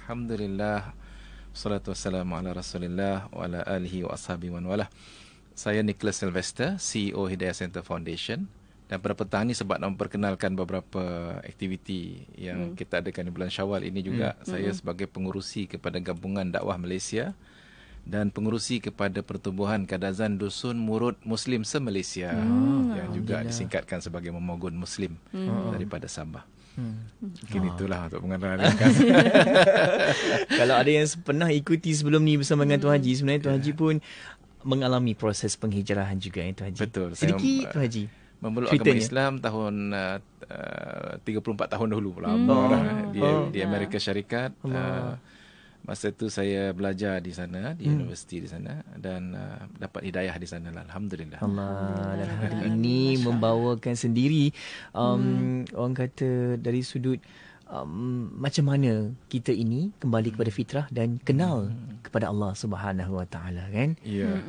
Alhamdulillah. Wassalatu wassalamu ala Rasulillah wa ala alihi wa ashabihi wa walah. Saya Nicholas Sylvester, CEO Hidayah Center Foundation. Dan pada petang ni sebab nak memperkenalkan beberapa aktiviti yang kita adakan di bulan Syawal ini juga, saya sebagai pengurusi kepada Gabungan Dakwah Malaysia dan pengurusi kepada Pertubuhan Kadazan Dusun Murud Muslim se-Malaysia yang juga disingkatkan sebagai Memogun Muslim daripada Sabah. Mungkin itulah untuk pengenalan ringkas. Kalau ada yang pernah ikuti sebelum ni bersama dengan Tuan Haji, sebenarnya Tuan Haji pun mengalami proses penghijrahan juga, Tuan Haji. Betul. Sedikit Tuan Haji. Memeluk agama Islam tahun 34 tahun dahulu, lama di Amerika Syarikat. Masa itu saya belajar di sana, di universiti di sana, dan dapat hidayah di sana. Alhamdulillah. Allah. Dan hari ini membawakan sendiri orang kata dari sudut macam mana kita ini kembali kepada fitrah dan kenal kepada Allah Subhanahu Wa Taala, kan? Ya.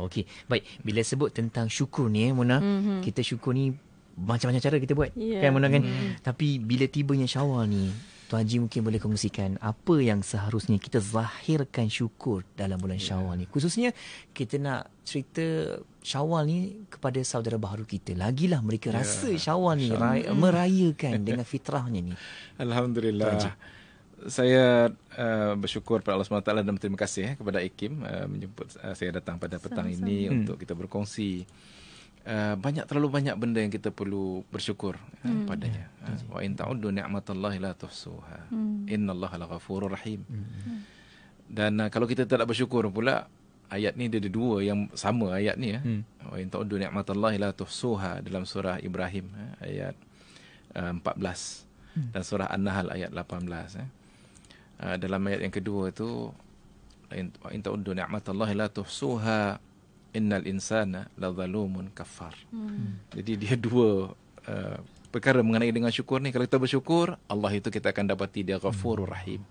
Okey, baik. Bila sebut tentang syukur ni, Mona, kita syukur ni macam-macam cara kita buat, kan Mona, kan? Tapi bila tibanya Syawal ni, Tuan Haji mungkin boleh kongsikan apa yang seharusnya kita zahirkan syukur dalam bulan Syawal ni. Khususnya kita nak cerita Syawal ni kepada saudara baharu kita. Lagilah mereka rasa Syawal ni merayakan dengan fitrahnya ni. Alhamdulillah. Saya bersyukur pada Allah SWT dan terima kasih kepada IKIM menjemput saya datang pada petang ini untuk kita berkongsi. Terlalu banyak benda yang kita perlu bersyukur padanya. Wa in ta'uddu ni'matallahi la tuhsuha. Innallaha laghafurur rahim. Dan kalau kita tak bersyukur pula, ayat ni dia ada dua yang sama ayat ni. Wa in ta'uddu ni'matallahi la tuhsuha dalam surah Ibrahim ayat 14 dan surah An-Nahl ayat 18. Dalam ayat yang kedua tu, wa in ta'uddu ni'matallahi la tuhsuha innal insana ladzalumun kafar. Jadi dia dua perkara mengenai dengan syukur ni. Kalau kita bersyukur, Allah itu kita akan dapati dia Ghafurur Rahim.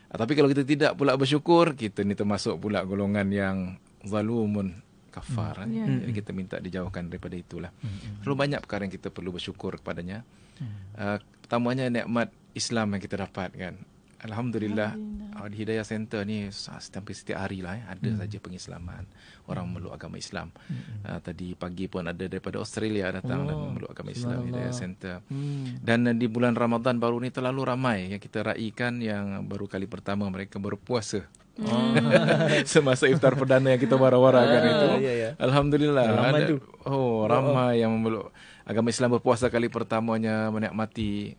Tapi kalau kita tidak pula bersyukur, kita ni termasuk pula golongan yang zalumun kafar. Jadi kita minta dijauhkan daripada itulah. Terlalu banyak perkara yang kita perlu bersyukur kepadanya. Pertamanya nikmat Islam yang kita dapat, kan. Alhamdulillah, di Hidayah Center ni sampai setiap hari lah ada saja pengislaman, orang memeluk agama Islam. Tadi pagi pun ada daripada Australia datang dan memeluk agama Islam Hidayah Center. Dan di bulan Ramadan baru ni terlalu ramai yang kita raikan yang baru kali pertama mereka berpuasa. Semasa iftar perdana yang kita wara-warakan itu. Alhamdulillah. Ramai yang memeluk agama Islam berpuasa kali pertamanya, menikmati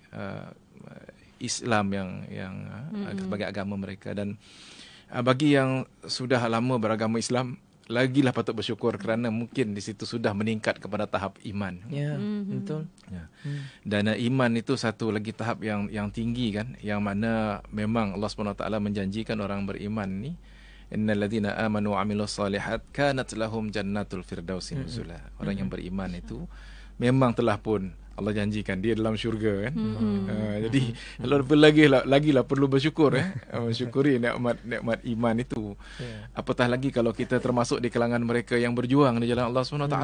Islam yang sebagai agama mereka. Dan bagi yang sudah lama beragama Islam, lagilah patut bersyukur kerana mungkin di situ sudah meningkat kepada tahap iman. Betul. Dan iman itu satu lagi tahap yang tinggi, kan, yang mana memang Allah SWT menjanjikan orang beriman ni, innal ladzina amanu wa amilus solihat kanat lahum jannatul firdausi nuzula. Orang yang beriman itu memang telah pun Allah janjikan dia dalam syurga, kan. Jadi lagilah perlu bersyukur, mensyukuri nikmat iman itu. Apatah lagi kalau kita termasuk di kalangan mereka yang berjuang di jalan Allah SWT.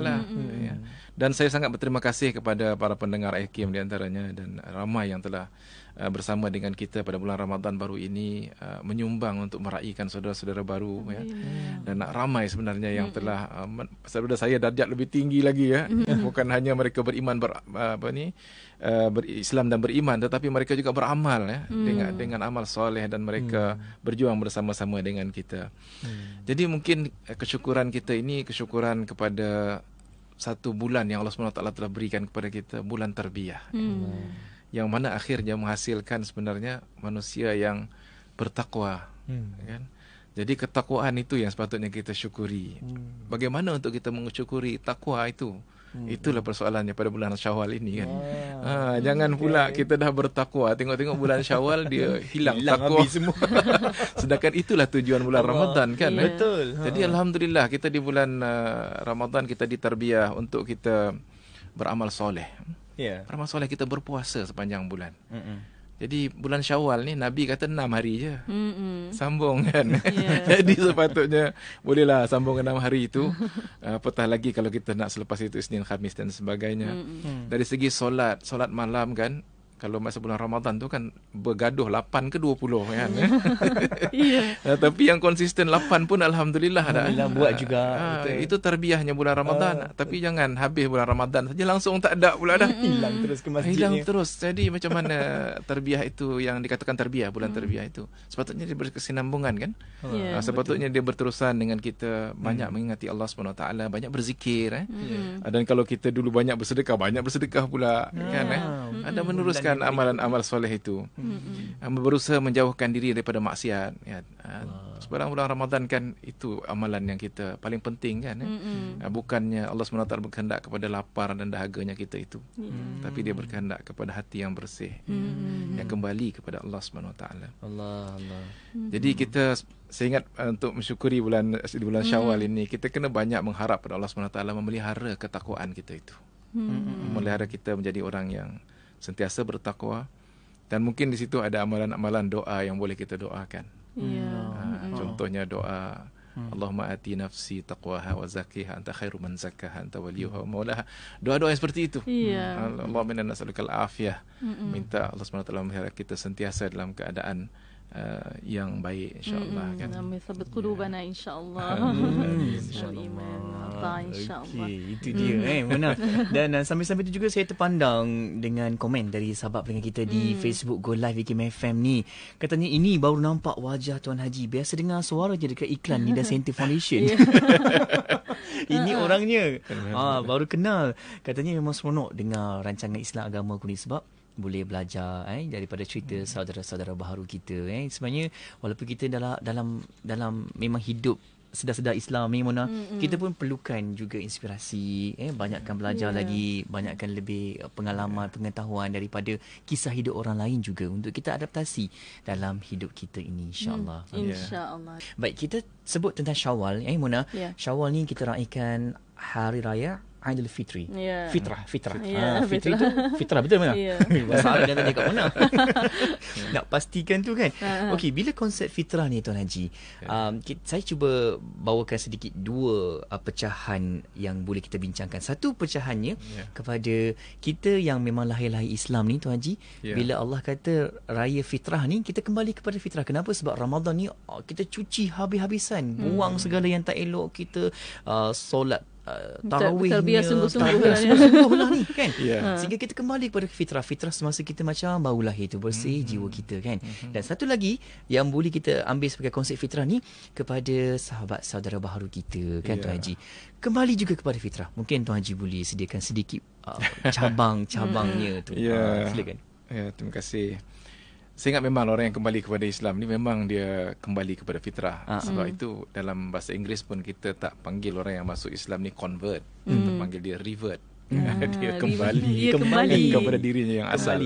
Dan saya sangat berterima kasih kepada para pendengar IKIM di antaranya dan ramai yang telah bersama dengan kita pada bulan Ramadan baru ini, menyumbang untuk meraihkan saudara-saudara baru, dan ramai sebenarnya yang telah saudara saya darjat lebih tinggi lagi, bukan hanya mereka beriman berislam dan beriman, tetapi mereka juga beramal, dengan amal soleh, dan mereka berjuang bersama-sama dengan kita. Jadi mungkin kesyukuran kita ini kesyukuran kepada satu bulan yang Allah SWT telah berikan kepada kita, bulan tarbiyah, yang mana akhirnya menghasilkan sebenarnya manusia yang bertakwa, kan? Jadi ketakwaan itu yang sepatutnya kita syukuri. Bagaimana untuk kita mensyukuri takwa itu? Itulah persoalannya pada bulan Syawal ini, kan. Jangan pula kita dah bertakwa, tengok-tengok bulan Syawal dia hilang takwa semua. Sedangkan itulah tujuan bulan Ramadan, kan. Betul. Jadi alhamdulillah kita di bulan Ramadan kita ditarbiyah untuk kita beramal soleh. Beramal soleh, kita berpuasa sepanjang bulan. Jadi bulan Syawal ni Nabi kata 6 hari je. Sambung, kan. Jadi sepatutnya bolehlah sambung 6 hari itu. Apatah lagi kalau kita nak selepas itu Isnin, Khamis dan sebagainya. Dari segi solat malam, kan, kalau masa bulan Ramadan tu kan bergaduh 8 ke 20 kan. Ya. Tapi yang konsisten 8 pun alhamdulillah dah. Alhamdulillah buat juga. Itu tarbiyahnya bulan Ramadan. Tapi jangan habis bulan Ramadan saja langsung tak ada pula dah. Hilang terus ke masjid. Hilang terus. Jadi macam mana tarbiyah itu yang dikatakan tarbiyah, bulan tarbiyah itu. Sepatutnya dia berkesinambungan kan. Ya, Sepatutnya dia berterusan dengan kita banyak mengingati Allah SWT, banyak berzikir. Dan kalau kita dulu banyak bersedekah pula kan. Ada meneruskan amalan-amal soleh itu. Berusaha menjauhkan diri daripada maksiat. Ya. Sekarang bulan Ramadan kan itu amalan yang kita paling penting kan. Bukannya Allah SWT berkehendak kepada lapar dan dahaganya kita itu. Tapi dia berkehendak kepada hati yang bersih. Yang kembali kepada Allah SWT. Allah. Jadi kita, saya ingat untuk mensyukuri bulan Syawal ini, kita kena banyak mengharap pada Allah SWT memelihara ketakwaan kita itu. Memelihara kita menjadi orang yang sentiasa bertakwa, dan mungkin di situ ada amalan-amalan doa yang boleh kita doakan. Contohnya doa Allahumma ati nafsi taqwaha wa zakkiha anta khairu man zakkaha anta waliyuha wa maulaha. Doa-doa yang seperti itu. Allahumma inna nas'alukal afiyah. Minta Allah SWT memelihara kita sentiasa dalam keadaan yang baik, insyaAllah kan. Amin. Sabit qulubana insyaAllah. InsyaAllah. Itu dia benar. Dan sambil-sambil itu juga saya terpandang dengan komen dari sahabat pendengar kita di Facebook Go Live IKIM FM ni. Katanya ini baru nampak wajah Tuan Haji. Biasa dengar suara je dekat iklan Nida Center Foundation. Ini orangnya. Baru kenal. Katanya memang seronok dengar rancangan Islam Agama Ku ni, sebab boleh belajar daripada cerita saudara-saudara baharu kita. Sebenarnya walaupun kita dalam memang hidup sedar-sedar Islam ni, Mona, kita pun perlukan juga inspirasi, banyakkan belajar lagi, banyakkan lebih pengalaman, pengetahuan daripada kisah hidup orang lain juga untuk kita adaptasi dalam hidup kita ini, insya-Allah. InsyaAllah. Baik, kita sebut tentang Syawal, Mona. Syawal ni kita raikan hari raya Aidil Fitri. Fitrah. Fitri tu fitrah, betul mana? Bahasa Arab jangan dekat mana. Nak pastikan tu kan. Okey, bila konsep fitrah ni Tuan Haji, saya cuba bawakan sedikit dua pecahan yang boleh kita bincangkan. Satu pecahannya kepada kita yang memang lahir-lahir Islam ni Tuan Haji, bila Allah kata raya fitrah ni, kita kembali kepada fitrah. Kenapa? Sebab Ramadan ni kita cuci habis-habisan, buang segala yang tak elok, kita solat tarawihnya, terbiar sungguh-sungguh lah ni kan. Sehingga kita kembali kepada fitrah semasa kita macam baru lahir tu, bersih jiwa kita kan. Dan satu lagi yang boleh kita ambil sebagai konsep fitrah ni kepada sahabat saudara baharu kita kan, Tuan Haji, kembali juga kepada fitrah. Mungkin Tuan Haji boleh sediakan sedikit cabang-cabangnya tu. Silakan. Terima kasih. Saya ingat memang orang yang kembali kepada Islam ni memang dia kembali kepada fitrah. Sebab itu dalam bahasa Inggeris pun kita tak panggil orang yang masuk Islam ni convert, kita panggil dia revert. Dia kembali kepada dirinya yang asal.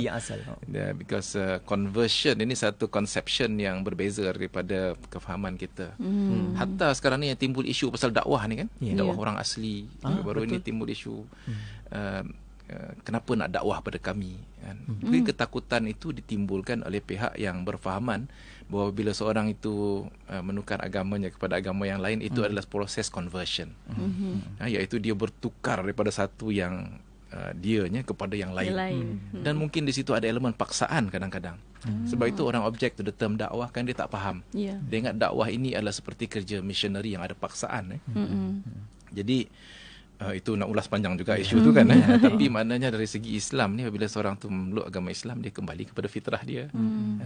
Because conversion ini satu conception yang berbeza daripada kefahaman kita. Hatta sekarang ni yang timbul isu pasal dakwah ni kan, dakwah orang asli. Baru ini timbul isu kenapa nak dakwah pada kami kan? Ketakutan itu ditimbulkan oleh pihak yang berfahaman bahawa bila seorang itu menukar agamanya kepada agama yang lain, itu adalah proses conversion. Iaitu dia bertukar daripada satu yang dianya kepada yang lain. Dan mungkin di situ ada elemen paksaan kadang-kadang. Sebab itu orang objek to the term dakwah kan dia tak faham. Dia ingat dakwah ini adalah seperti kerja missionary yang ada paksaan. Jadi itu nak ulas panjang juga isu tu kan. Tapi maknanya dari segi Islam ni, apabila seorang tu memeluk agama Islam, dia kembali kepada fitrah dia.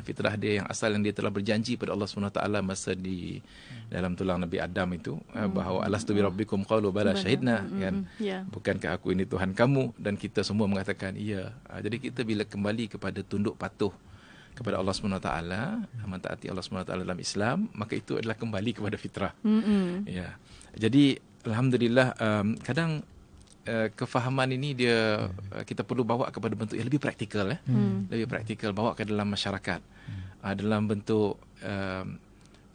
Fitrah dia yang asal, yang dia telah berjanji pada Allah SWT masa di dalam tulang Nabi Adam itu, bahawa alastu bi rabbikum qalu bala syahidna kan. Bukankah aku ini Tuhan kamu? Dan kita semua mengatakan iya. Jadi kita bila kembali kepada tunduk patuh kepada Allah SWT, mentaati Allah SWT dalam Islam, maka itu adalah kembali kepada fitrah. Jadi alhamdulillah, kadang kefahaman ini dia kita perlu bawa kepada bentuk yang lebih praktikal, lebih praktikal, bawa ke dalam masyarakat, dalam bentuk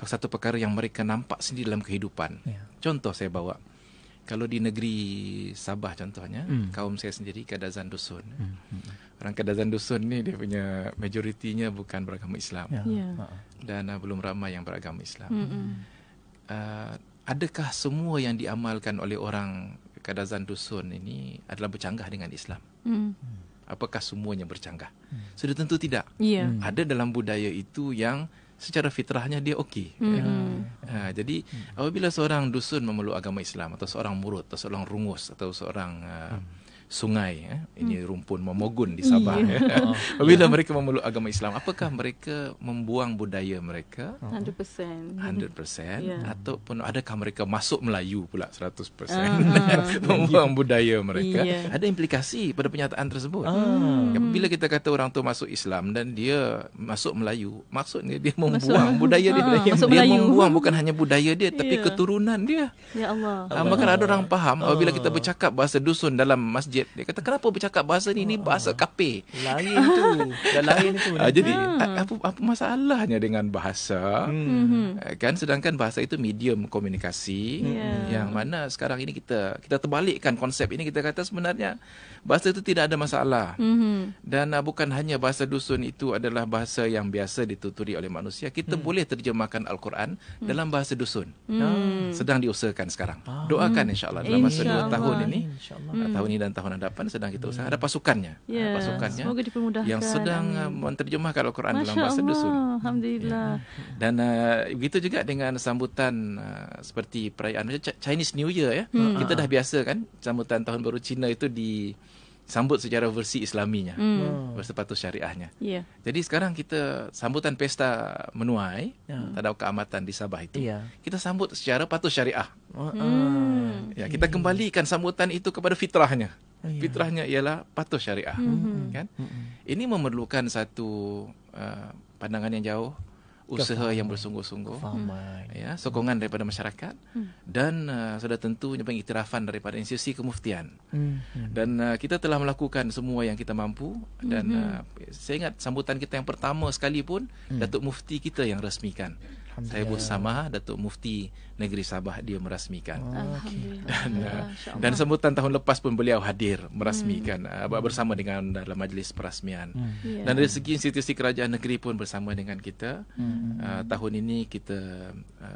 satu perkara yang mereka nampak sendiri dalam kehidupan. Contoh saya bawa, kalau di negeri Sabah contohnya, kaum saya sendiri Kadazan Dusun. Orang Kadazan Dusun ni dia punya majoritinya bukan beragama Islam, dan belum ramai yang beragama Islam. Adakah semua yang diamalkan oleh orang Kadazan Dusun ini adalah bercanggah dengan Islam? apakah semuanya bercanggah? Sudah tentu tidak. Ya. Ada dalam budaya itu yang secara fitrahnya dia okey. Jadi apabila seorang dusun memeluk agama Islam, atau seorang murut, atau seorang rungus, atau seorang sungai, ini rumpun Momogun di Sabah. Apabila mereka memeluk agama Islam, apakah mereka membuang budaya mereka 100%. 100%, Ya. ataupun adakah mereka masuk Melayu pula 100%, membuang budaya mereka? Ya. Ada implikasi pada pernyataan tersebut. Bila kita kata orang tu masuk Islam dan dia masuk Melayu, maksudnya dia membuang budaya dia. Masuk Dia Melayu. membuang bukan hanya budaya dia, tapi Ya. keturunan dia. Ya Allah. Bahkan ada orang faham apabila kita bercakap bahasa dusun dalam masjid, dia kata kenapa bercakap bahasa ni? Ini bahasa kafir. Lain tu. Dah lain tu. Jadi apa masalahnya dengan bahasa? Kan sedangkan bahasa itu medium komunikasi, yang mana sekarang ini kita terbalikkan konsep ini, kita kata sebenarnya bahasa itu tidak ada masalah. Dan bukan hanya bahasa dusun itu adalah bahasa yang biasa dituturi oleh manusia. Kita boleh terjemahkan Al-Quran dalam bahasa dusun. Sedang diusahakan sekarang. Doakan insya-Allah dalam masa 2 tahun ini. Tahun ini dan tahun hadapan sedang kita usaha. Ada pasukannya. Ya. Pasukannya Semoga dipermudahkan. yang sedang menerjemahkan Al-Quran dalam bahasa Masya dusun. Allah. Alhamdulillah. Dan begitu juga dengan sambutan seperti perayaan macam Chinese New Year, ya. Kita dah biasa kan sambutan tahun baru Cina itu disambut secara versi Islaminya, bersepatu syariahnya. Ya. Jadi sekarang kita sambutan pesta menuai Tadau Keamatan di Sabah itu, kita sambut secara patuh syariah. Ya, kita kembalikan sambutan itu kepada fitrahnya. Fitrahnya ialah patuh syariah. Kan? Ini memerlukan satu pandangan yang jauh, usaha yang bersungguh-sungguh, ya, sokongan daripada masyarakat, dan sudah tentunya pengiktirafan daripada institusi kemuftian. Dan kita telah melakukan semua yang kita mampu, dan saya ingat sambutan kita yang pertama sekali pun Datuk Mufti kita yang rasmikan. Saya bersama Datuk Mufti Negeri Sabah, dia merasmikan. Dan sambutan tahun lepas pun beliau hadir merasmikan, bersama dengan dalam majlis perasmian. Dan dari segi institusi kerajaan negeri pun bersama dengan kita. Tahun ini kita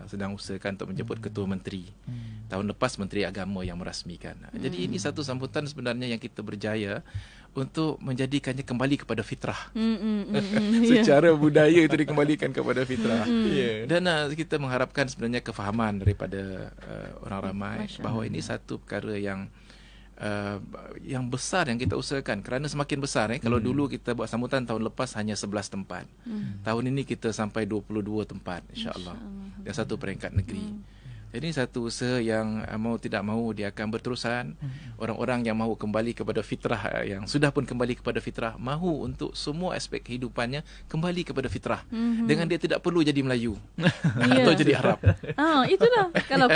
sedang usahakan untuk menjemput Ketua Menteri. Tahun lepas Menteri Agama yang merasmikan. Jadi ini satu sambutan sebenarnya yang kita berjaya untuk menjadikannya kembali kepada fitrah. Secara budaya itu dikembalikan kepada fitrah. Dan kita mengharapkan sebenarnya kefahaman daripada orang ramai bahawa ini satu perkara yang besar yang kita usahakan, kerana semakin besar. Kalau dulu kita buat sambutan tahun lepas hanya 11 tempat, tahun ini kita sampai 22 tempat, insya-Allah, dan satu peringkat negeri. Jadi satu usaha yang mau tidak mau dia akan berterusan. Orang-orang yang mahu kembali kepada fitrah, yang sudah pun kembali kepada fitrah, mahu untuk semua aspek kehidupannya kembali kepada fitrah, dengan dia tidak perlu jadi Melayu atau jadi Arab. Itulah kalau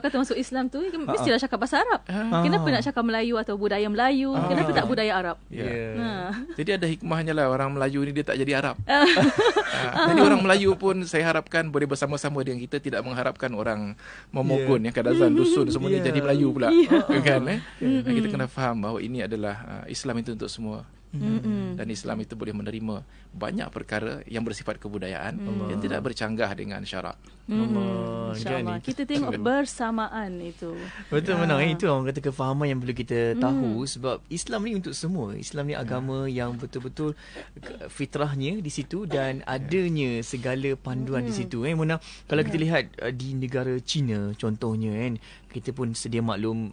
kata masuk Islam tu mestilah cakap bahasa Arab. Kenapa nak cakap Melayu atau budaya Melayu? Kenapa tak budaya Arab? Jadi ada hikmahnya lah, orang Melayu ni dia tak jadi Arab. Jadi orang Melayu pun saya harapkan boleh bersama-sama dengan kita, tidak mengharapkan orang Momogun, yang kadang-kadang dusun semua ni jadi Melayu pula. Kan? Kita kena faham bahawa ini adalah Islam itu untuk semua. Dan Islam itu boleh menerima banyak perkara yang bersifat kebudayaan yang tidak bercanggah dengan syarak. InsyaAllah. Kita tengok bersamaan itu. Betul, menang. Itu orang kata kefahaman yang perlu kita tahu, sebab Islam ni untuk semua. Islam ni agama yang betul-betul fitrahnya di situ, dan adanya segala panduan di situ. Mona, kalau kita lihat di negara China contohnya, kan, kita pun sedia maklum,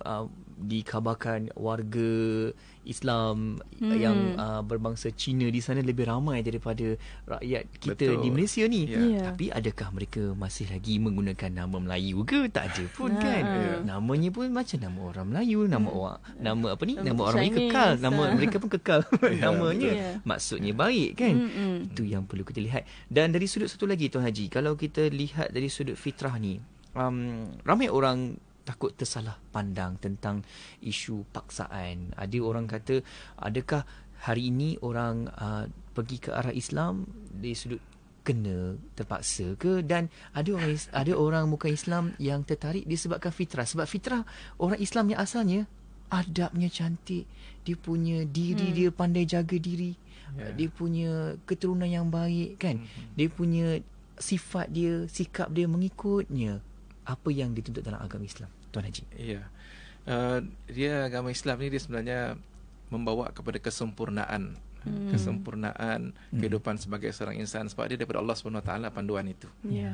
dikhabarkan warga Islam yang berbangsa Cina di sana lebih ramai daripada rakyat kita di Malaysia ni. Tapi adakah mereka masih lagi menggunakan nama Melayu ke? Tak ada pun, kan. Namanya pun macam nama orang Melayu, nama orang ni kekal, nama mereka pun kekal namanya. Maksudnya baik, kan. Itu yang perlu kita lihat. Dan dari sudut satu lagi, Tuan Haji, kalau kita lihat dari sudut fitrah ni, ramai orang takut tersalah pandang tentang isu paksaan. Ada orang kata, adakah hari ini orang pergi ke arah Islam dari sudut kena terpaksa ke? Dan ada orang bukan Islam yang tertarik disebabkan fitrah. Sebab fitrah orang Islam yang asalnya adabnya cantik, dia punya diri dia pandai jaga diri, dia punya keturunan yang baik, kan. Dia punya sifat dia, sikap dia mengikutnya apa yang dituntut dalam agama Islam, Tuan Haji. Dia agama Islam ni dia sebenarnya membawa kepada kesempurnaan kehidupan sebagai seorang insan, sebab dia daripada Allah SWT panduan itu. Ya.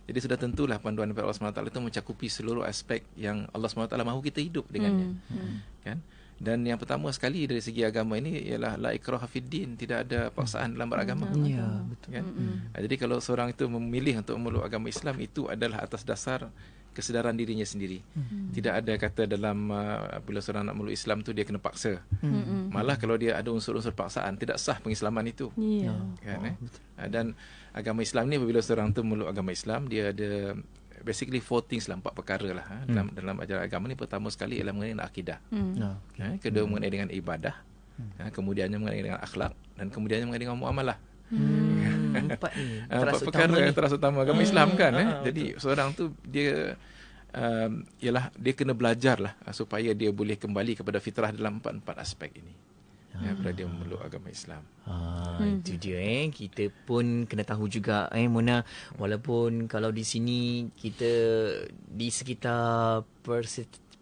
Jadi sudah tentulah panduan daripada Allah SWT itu mencakupi seluruh aspek yang Allah SWT mahu kita hidup dengannya. Kan? Dan yang pertama sekali dari segi agama ini ialah la ikraha fid din, tidak ada paksaan dalam beragama. Ya, betul. Kan? Jadi kalau seorang itu memilih untuk memeluk agama Islam, itu adalah atas dasar kesedaran dirinya sendiri. Tidak ada kata dalam bila seorang nak meluk Islam tu dia kena paksa. Malah kalau dia ada unsur-unsur paksaan, tidak sah pengislaman itu. Kan, dan agama Islam ni, apabila seorang tu meluk agama Islam, dia ada basically 4 things lah, 4 perkara lah dalam ajaran agama ni. Pertama sekali ialah mengenai akidah. Kedua mengenai dengan ibadah. Kemudiannya mengenai dengan akhlak, dan kemudiannya mengenai dengan muamalah. Empat ni perkara terasa utama agama Islam kan. Jadi seorang tu dia ialah dia kena belajar lah supaya dia boleh kembali kepada fitrah dalam 4 aspek ini. Bila dia memeluk agama Islam. Itu dia kita pun kena tahu juga Mona, walaupun kalau di sini kita di sekitar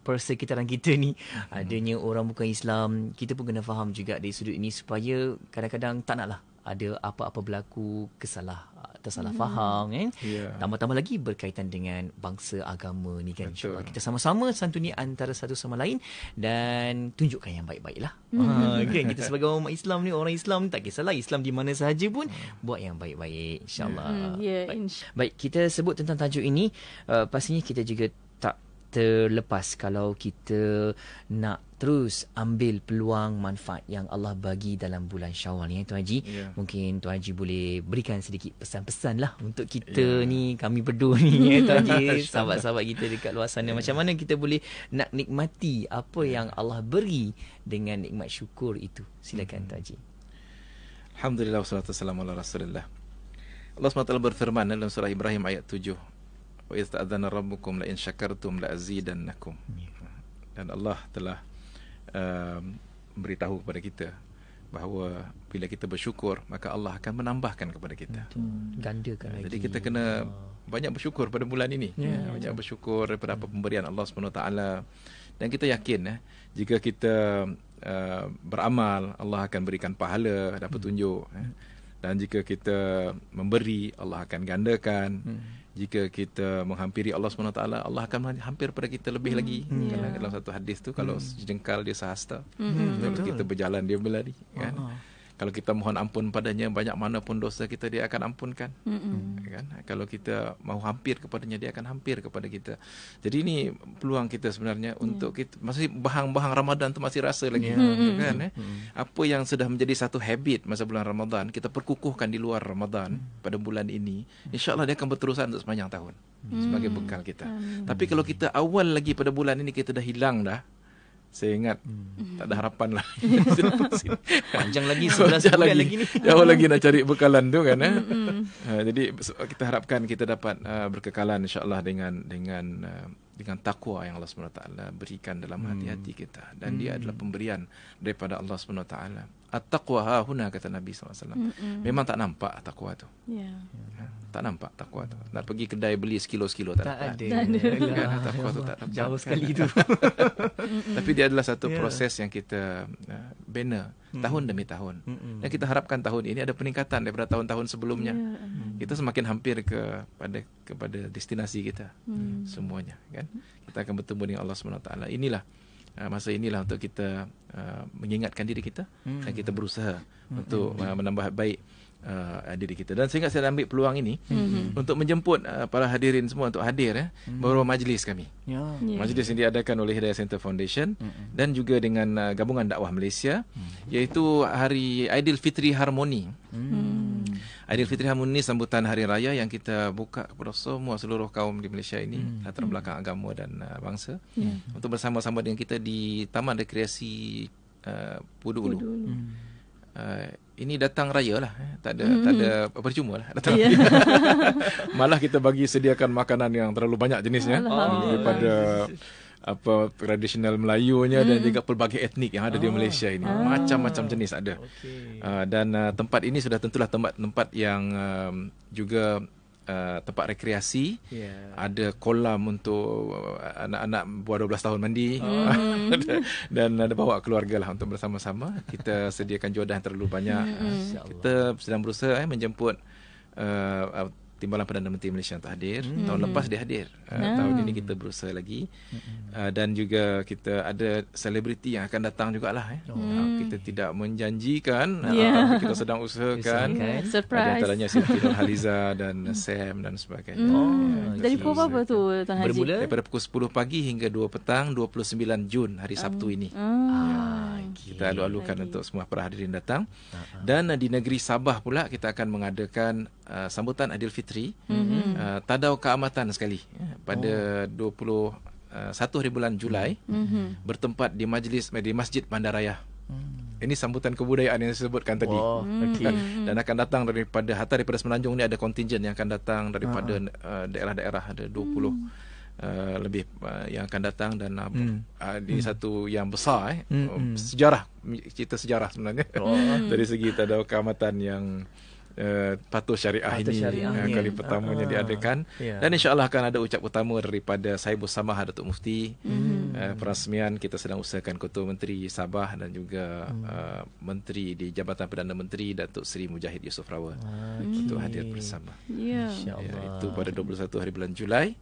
persekitaran kita ni adanya orang bukan Islam, kita pun kena faham juga dari sudut ini supaya kadang-kadang tak naklah ada apa-apa berlaku tersalah faham Tambah-tambah lagi berkaitan dengan bangsa agama ni kan. InsyaAllah kita sama-sama santuni antara satu sama lain dan tunjukkan yang baik-baik lah. Kan kita sebagai umat Islam ni, orang Islam tak kisahlah Islam di mana sahaja pun buat yang baik-baik insyaAllah. Baik, kita sebut tentang tajuk ini, pastinya kita juga tak terlepas kalau kita nak terus ambil peluang manfaat yang Allah bagi dalam bulan Syawal ni Tuan Haji. Mungkin Tuan Haji boleh berikan sedikit pesan-pesan lah untuk kita ni, kami berdua ni Tuan Haji, sahabat-sahabat kita dekat luar sana. Macam mana kita boleh nak nikmati apa yang Allah beri dengan nikmat syukur itu. Silakan Tuan Haji. Alhamdulillah, wassalatu wassalamu ala Rasulillah. Allah SWT berfirman dalam surah Ibrahim ayat 7. Wa idh ta'adzana rabbukum la in syakartum la azidannakum. Dan Allah telah beritahu kepada kita bahawa bila kita bersyukur maka Allah akan menambahkan kepada kita. Gandakan lagi. Jadi kita kena banyak bersyukur pada bulan ini. Banyak bersyukur daripada apa pemberian Allah SWT. Dan kita yakin jika kita beramal, Allah akan berikan pahala dan petunjuk. Dan jika kita memberi, Allah akan gandakan. Jika kita menghampiri Allah SWT, Allah akan hampir pada kita lebih lagi. Kerana dalam satu hadis tu, kalau sejengkal dia sehasta, kalau kita berjalan dia berlari kan. Kalau kita mohon ampun padanya, banyak mana pun dosa kita, dia akan ampunkan. Kan? Kalau kita mahu hampir kepadanya, dia akan hampir kepada kita. Jadi ini peluang kita sebenarnya untuk kita, masih bahang-bahang Ramadan tu masih rasa lagi. Kan? Apa yang sudah menjadi satu habit masa bulan Ramadan, kita perkukuhkan di luar Ramadan pada bulan ini, insyaAllah dia akan berterusan untuk sepanjang tahun sebagai bekal kita. Tapi kalau kita awal lagi pada bulan ini, kita dah hilang dah, saya ingat tak ada harapan lah. Panjang lagi 11 bulan lagi ni. Jauh lagi nak cari bekalan tu kan. Jadi kita harapkan kita dapat berkekalan insya-Allah dengan takwa yang Allah SWT berikan dalam hati-hati kita. Dan dia adalah pemberian daripada Allah SWT. At-taqwa hahuna, kata Nabi SAW. Memang tak nampak takwa tu. Tak nampak takwa tu. Nak pergi kedai beli sekilo-sekilo tak ada. Kan? Takwa tu tak nampak. Jauh sekali tu. Tapi dia adalah satu proses yang kita bina tahun demi tahun. Dan kita harapkan tahun ini ada peningkatan daripada tahun-tahun sebelumnya. Kita semakin hampir kepada destinasi kita semuanya kan. Kita akan bertemu dengan Allah SWT. Inilah masa inilah untuk kita mengingatkan diri kita dan kita berusaha untuk menambah baik diri kita. Dan saya ingat saya ambil peluang ini untuk menjemput para hadirin semua untuk hadir beberapa majlis kami. Majlis yang diadakan oleh Hidayah Center Foundation dan juga dengan Gabungan Dakwah Malaysia, iaitu Hari Aidilfitri Harmoni. Aidilfitri Harmoni sambutan hari raya yang kita buka kepada semua seluruh kaum di Malaysia ini, latar belakang agama dan bangsa, untuk bersama-sama dengan kita di Taman Rekreasi Pudu Ulu. Ini datang raya lah, tak ada percuma lah datang. Malah kita bagi sediakan makanan yang terlalu banyak jenisnya daripada tradisional Melayunya dan juga pelbagai etnik yang ada di Malaysia ini. Macam-macam jenis ada. Dan tempat ini sudah tentulah tempat yang juga tempat rekreasi, ada kolam untuk anak-anak bawah 12 tahun mandi, dan ada bawa keluarga lah untuk bersama-sama. Kita sediakan jodoh yang terlalu banyak. Kita sedang berusaha menjemput Timbalan Perdana Menteri Malaysia untuk hadir. Tahun lepas dia hadir. Tahun ini kita berusaha lagi. Dan juga kita ada selebriti yang akan datang jugalah. Kita tidak menjanjikan, kita sedang usahakan. Surprise. Di antaranya Siti Nurhaliza dan Sam dan sebagainya. Dari pukul berapa tu Tuan Haji? Bermula daripada pukul 10 pagi hingga 2 petang 29 Jun hari Sabtu ini. Kita alu-alukan untuk semua para hadirin datang. Dan di negeri Sabah pula kita akan mengadakan sambutan Aidilfitri, tadau keamatan sekali pada 21 hari bulan Julai, bertempat di Masjid Bandaraya. Ini sambutan kebudayaan yang disebutkan tadi. Dan akan datang daripada Semenanjung ni, ada kontingen yang akan datang daripada daerah-daerah, ada 20 lebih yang akan datang. Dan ini satu yang besar, sejarah, cerita sejarah sebenarnya dari segi tadau keamatan yang patuh syariah ini kali pertamanya diadakan. Dan insya-Allah akan ada ucap utama daripada Sahibus Samah Datuk Mufti. Perasmian kita sedang usahakan Ketua Menteri Sabah dan juga Menteri di Jabatan Perdana Menteri Datuk Seri Mujahid Yusof Rawal untuk hadir bersama. Insya-Allah. Itu pada 21 hari bulan Julai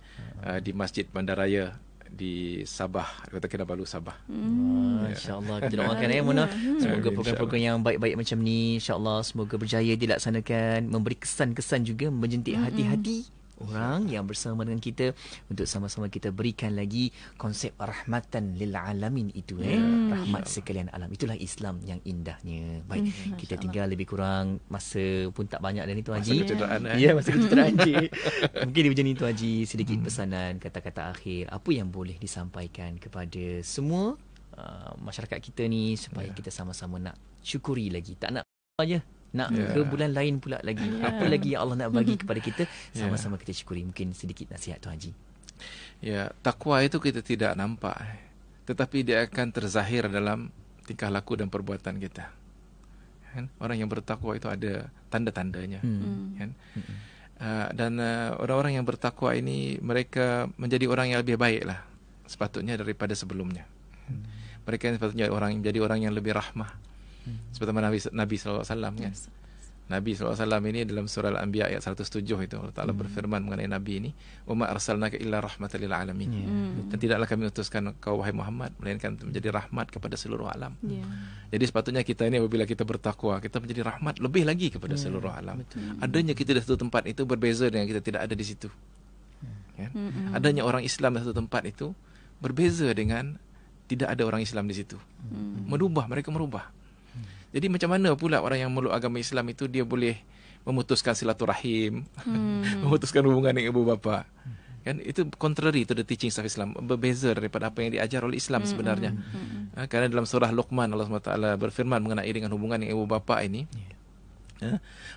di Masjid Bandaraya di Sabah, Kota Kinabalu, Sabah. InsyaAllah kita doakan Mona. Semoga program-program yang baik-baik macam ni, insyaAllah semoga berjaya dilaksanakan, memberi kesan-kesan juga, menjentik hati-hati orang yang bersama dengan kita, untuk sama-sama kita berikan lagi konsep rahmatan lil alamin itu, rahmat sekalian alam. Itulah Islam yang indahnya. Baik, kita tinggal lebih kurang masa pun tak banyak dah ni Tuan Haji. Masa kecederaan je. Mungkin macam ni Tuan Haji, sedikit pesanan, kata-kata akhir, apa yang boleh disampaikan kepada semua masyarakat kita ni supaya kita sama-sama nak syukuri lagi, tak nak aja nak ke bulan lain pula lagi. Apa lagi yang Allah nak bagi kepada kita, sama-sama kita syukuri. Mungkin sedikit nasihat Tuan Haji. Takwa itu kita tidak nampak, tetapi dia akan terzahir dalam tingkah laku dan perbuatan kita. Orang yang bertakwa itu ada tanda-tandanya. Dan orang-orang yang bertakwa ini, mereka menjadi orang yang lebih baik lah sepatutnya daripada sebelumnya. Mereka sepatutnya menjadi orang yang lebih rahmah. Seperti Nabi SAW kan. Nabi SAW ini dalam surah Al-Anbiya ayat 107 itu Allah Ta'ala berfirman mengenai Nabi ini, wa ma arsalnaka illa rahmatan lil alamin. Dan tidaklah kami utuskan kau wahai Muhammad melainkan menjadi rahmat kepada seluruh alam. Jadi sepatutnya kita ini apabila kita bertakwa, kita menjadi rahmat lebih lagi kepada seluruh alam. Adanya kita di satu tempat itu berbeza dengan kita tidak ada di situ. Adanya orang Islam di satu tempat itu berbeza dengan tidak ada orang Islam di situ. Mereka merubah. Jadi macam mana pula orang yang meluk agama Islam itu dia boleh memutuskan silaturahim, memutuskan hubungan dengan ibu bapa? Kan itu contrary to the teachings of Islam, berbeza daripada apa yang diajar oleh Islam sebenarnya. Kerana dalam surah Luqman Allah SWT berfirman mengenai dengan hubungan dengan ibu bapa ini.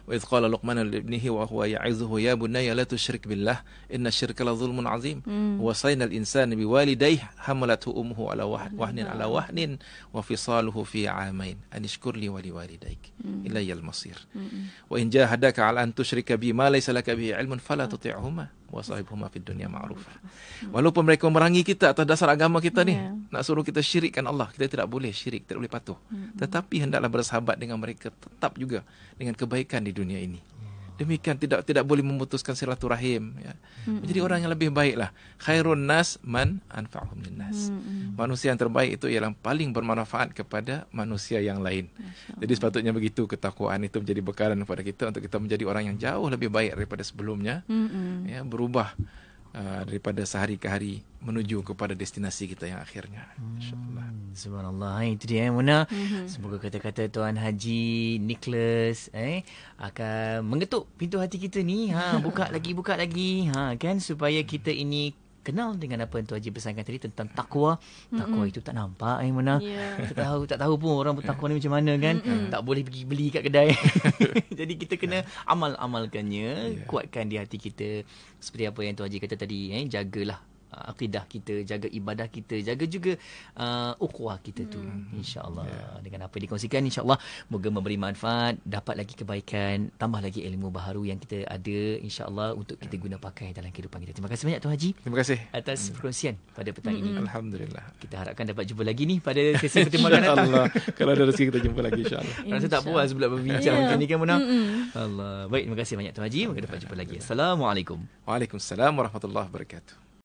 Wa idh qala Luqman li ibnihi wa huwa ya'izuhu ya bunayya la tusyrik billah inna syirka la zulmun azim wa wasaynal insana biwalidayhi hamalathu ummuhu ala wahnin wa fisaluhu fi 'amain an ishkur li wa liwalidayk ilayyal masir wa in jahadaka 'ala an tusyrika bi ma laysa laka bihi 'ilmun fala tuti'huma wa sahibhuma fid dunya ma'rufa. Walaupun mereka memerangi kita atas dasar agama kita ni, nak suruh kita syirikkan Allah, kita tidak boleh syirik, tidak boleh patuh. Tetapi hendaklah bersahabat dengan mereka tetap juga dengan kebaikan di dunia ini. Demikian tidak boleh memutuskan silaturahim, menjadi orang yang lebih baiklah. Khairun nas man anfa'uhum linnas. Manusia yang terbaik itu ialah yang paling bermanfaat kepada manusia yang lain. Jadi sepatutnya begitu ketakwaan itu menjadi bekalan kepada kita untuk kita menjadi orang yang jauh lebih baik daripada sebelumnya. Berubah daripada sehari ke hari menuju kepada destinasi kita yang akhirnya. InsyaAllah. Subhanallah, itu dia Mona. Semoga kata-kata Tuan Haji Nicholas akan mengetuk pintu hati kita ni, buka lagi kan, supaya kita ini kenal dengan apa yang Tuan Haji pesankan tadi tentang takwa. Takwa itu tak nampak Mona. Tak tahu pun orang bertakwa ni macam mana kan. Tak boleh pergi beli kat kedai. Jadi kita kena amalkannya, kuatkan di hati kita. Seperti apa yang Tuan Haji kata tadi, jagalah akidah kita, jaga ibadah kita, jaga juga ukhuwah kita tu, insya-Allah. Dengan apa yang dikongsikan, insya-Allah moga memberi manfaat, dapat lagi kebaikan, tambah lagi ilmu baharu yang kita ada, insya-Allah, untuk kita guna pakai dalam kehidupan kita. Terima kasih banyak Tuan Haji. Terima kasih atas perkongsian pada petang ini. Alhamdulillah. Kita harapkan dapat jumpa lagi ni pada sesi pertemuan akan datang. Allah. Kalau ada rezeki kita jumpa lagi, insya-Allah. Rasa tak puas pula berbincang macam ni kan, Muna. Allah. Baik, terima kasih banyak Tuan Haji. Moga dapat jumpa lagi. Assalamualaikum. Waalaikumsalam warahmatullahi wabarakatuh.